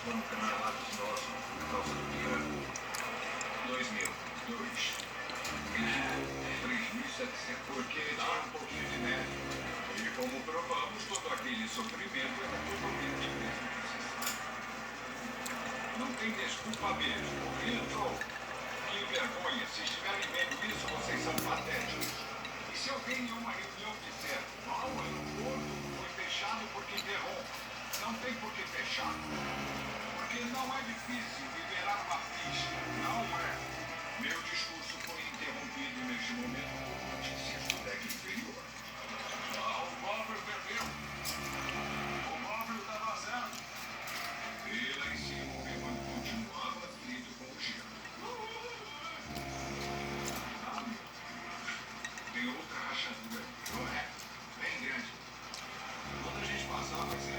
como camaradas nossos por causa do piano. 2002. 3.700. Porque tinha um pouquinho de neve. E como provamos, todo aquele sofrimento era totalmente desnecessário. Não tem desculpa mesmo. Entrou. Que vergonha. Se estiverem vendo isso, vocês são patéticos. E se alguém em uma reunião disser, o aeroporto foi fechado porque interrompe. Não tem por que fechar. Porque não é difícil liberar uma pista. Não é. Meu discurso foi interrompido neste momento por notícias do deck inferior. O móvel perdeu. O móvel está vazando. E lá em cima o Evan continuava aflito com o gelo. Tem outra rachadura. Não é? Bem grande. Quando a gente passar, vai ser